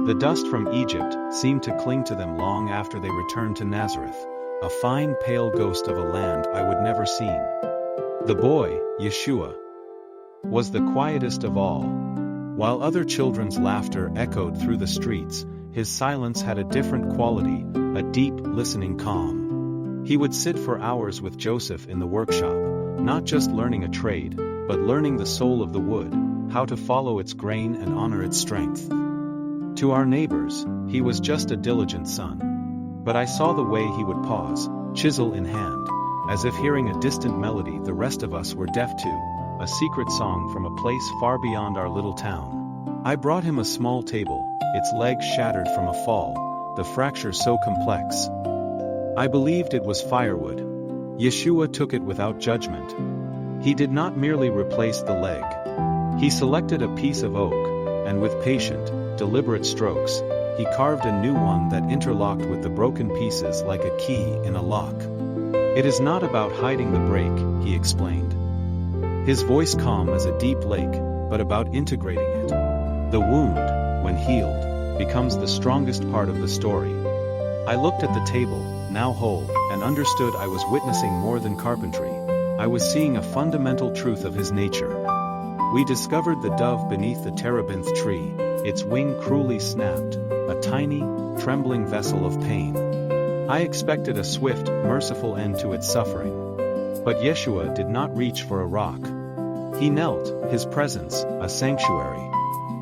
The dust from Egypt seemed to cling to them long after they returned to Nazareth, a fine pale ghost of a land I would never seen. The boy, Yeshua, was the quietest of all. While other children's laughter echoed through the streets, his silence had a different quality, a deep, listening calm. He would sit for hours with Joseph in the workshop, not just learning a trade, but learning the soul of the wood, how to follow its grain and honor its strength. To our neighbors, he was just a diligent son. But I saw the way he would pause, chisel in hand, as if hearing a distant melody the rest of us were deaf to, a secret song from a place far beyond our little town. I brought him a small table, its legs shattered from a fall, the fracture so complex. I believed it was firewood. Yeshua took it without judgment. He did not merely replace the leg. He selected a piece of oak, and with patient, deliberate strokes, he carved a new one that interlocked with the broken pieces like a key in a lock. It is not about hiding the break, he explained. His voice calm as a deep lake, but about integrating it. The wound, when healed, becomes the strongest part of the story. I looked at the table, now whole, and understood I was witnessing more than carpentry. I was seeing a fundamental truth of his nature. We discovered the dove beneath the terebinth tree, its wing cruelly snapped, a tiny, trembling vessel of pain. I expected a swift, merciful end to its suffering. But Yeshua did not reach for a rock. He knelt, his presence, a sanctuary.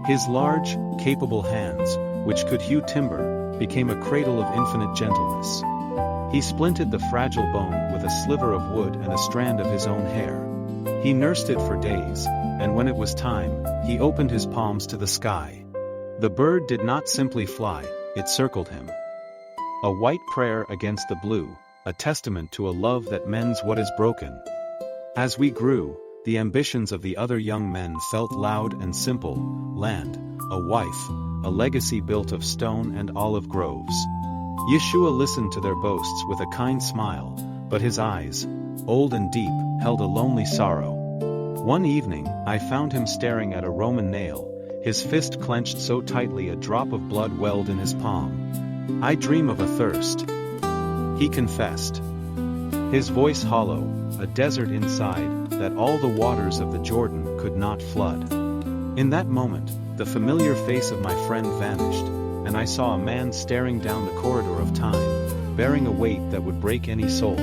His large, capable hands, which could hew timber, became a cradle of infinite gentleness. He splinted the fragile bone with a sliver of wood and a strand of his own hair. He nursed it for days, and when it was time, he opened his palms to the sky. The bird did not simply fly, it circled him. A white prayer against the blue, a testament to a love that mends what is broken. As we grew, the ambitions of the other young men felt loud and simple: land, a wife, a legacy built of stone and olive groves. Yeshua listened to their boasts with a kind smile, but his eyes, old and deep, held a lonely sorrow. One evening, I found him staring at a Roman nail, his fist clenched so tightly a drop of blood welled in his palm. "I dream of a thirst," he confessed. His voice hollow, a desert inside, that all the waters of the Jordan could not flood. In that moment, the familiar face of my friend vanished, and I saw a man staring down the corridor of time, bearing a weight that would break any soul.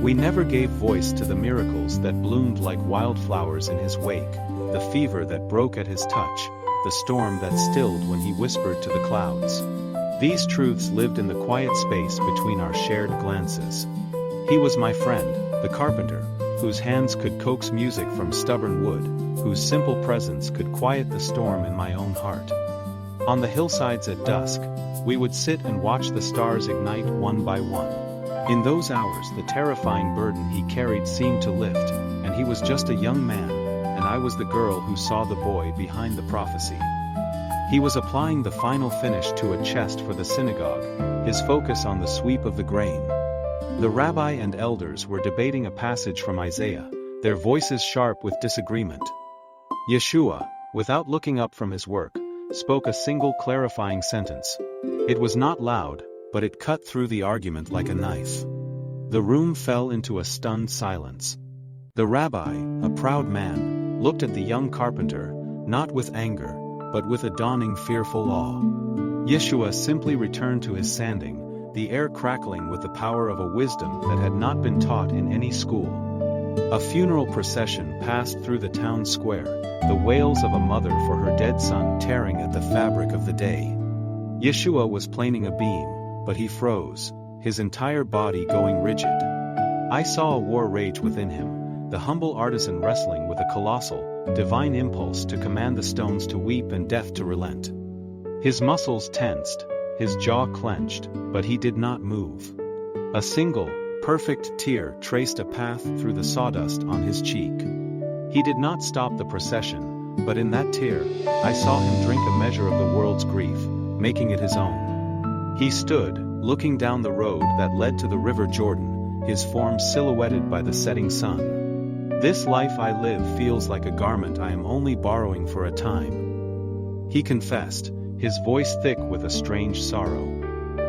We never gave voice to the miracles that bloomed like wildflowers in his wake, the fever that broke at his touch, the storm that stilled when he whispered to the clouds. These truths lived in the quiet space between our shared glances. He was my friend, the carpenter, whose hands could coax music from stubborn wood, whose simple presence could quiet the storm in my own heart. On the hillsides at dusk, we would sit and watch the stars ignite one by one. In those hours the terrifying burden he carried seemed to lift, and he was just a young man, and I was the girl who saw the boy behind the prophecy. He was applying the final finish to a chest for the synagogue, his focus on the sweep of the grain. The rabbi and elders were debating a passage from Isaiah, their voices sharp with disagreement. Yeshua, without looking up from his work, spoke a single clarifying sentence. It was not loud, but it cut through the argument like a knife. The room fell into a stunned silence. The rabbi, a proud man, looked at the young carpenter, not with anger, but with a dawning fearful awe. Yeshua simply returned to his sanding, the air crackling with the power of a wisdom that had not been taught in any school. A funeral procession passed through the town square, the wails of a mother for her dead son tearing at the fabric of the day. Yeshua was planing a beam, but he froze, his entire body going rigid. I saw a war rage within him, the humble artisan wrestling with a colossal, divine impulse to command the stones to weep and death to relent. His muscles tensed, his jaw clenched, but he did not move. A single, perfect tear traced a path through the sawdust on his cheek. He did not stop the procession, but in that tear, I saw him drink a measure of the world's grief, making it his own. He stood, looking down the road that led to the river Jordan, his form silhouetted by the setting sun. "This life I live feels like a garment I am only borrowing for a time," he confessed, his voice thick with a strange sorrow.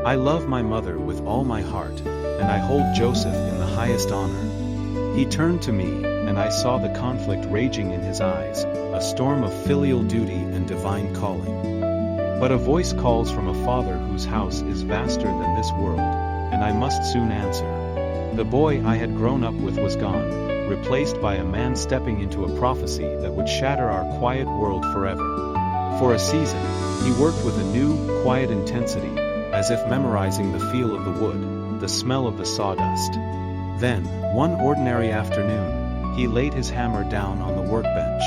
"I love my mother with all my heart, and I hold Joseph in the highest honor." He turned to me, and I saw the conflict raging in his eyes, a storm of filial duty and divine calling. But a voice calls from a father whose house is vaster than this world, and I must soon answer. The boy I had grown up with was gone, replaced by a man stepping into a prophecy that would shatter our quiet world forever. For a season, he worked with a new, quiet intensity, as if memorizing the feel of the wood, the smell of the sawdust. Then, one ordinary afternoon, he laid his hammer down on the workbench.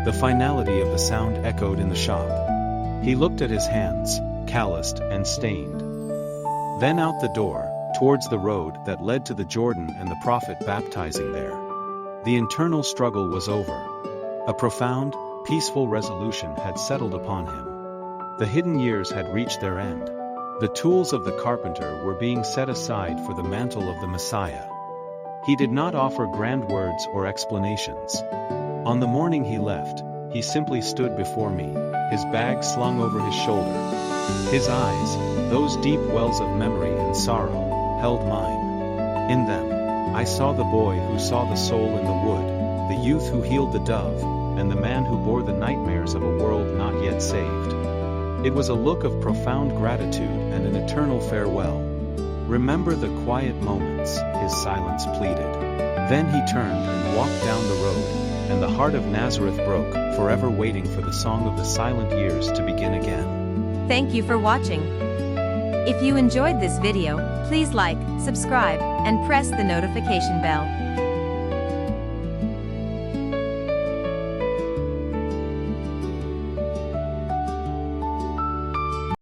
The finality of the sound echoed in the shop. He looked at his hands, calloused and stained. Then out the door, towards the road that led to the Jordan and the prophet baptizing there. The internal struggle was over. A profound, peaceful resolution had settled upon him. The hidden years had reached their end. The tools of the carpenter were being set aside for the mantle of the Messiah. He did not offer grand words or explanations. On the morning he left, he simply stood before me, his bag slung over his shoulder. His eyes, those deep wells of memory and sorrow, held mine. In them, I saw the boy who saw the soul in the wood, the youth who healed the dove, and the man who bore the nightmares of a world not yet saved. It was a look of profound gratitude and an eternal farewell. "Remember the quiet moments," his silence pleaded. Then he turned and walked down the road, and the heart of Nazareth broke, forever waiting for the song of the silent years to begin again. Thank you for watching. If you enjoyed this video, please like, subscribe, and press the notification bell.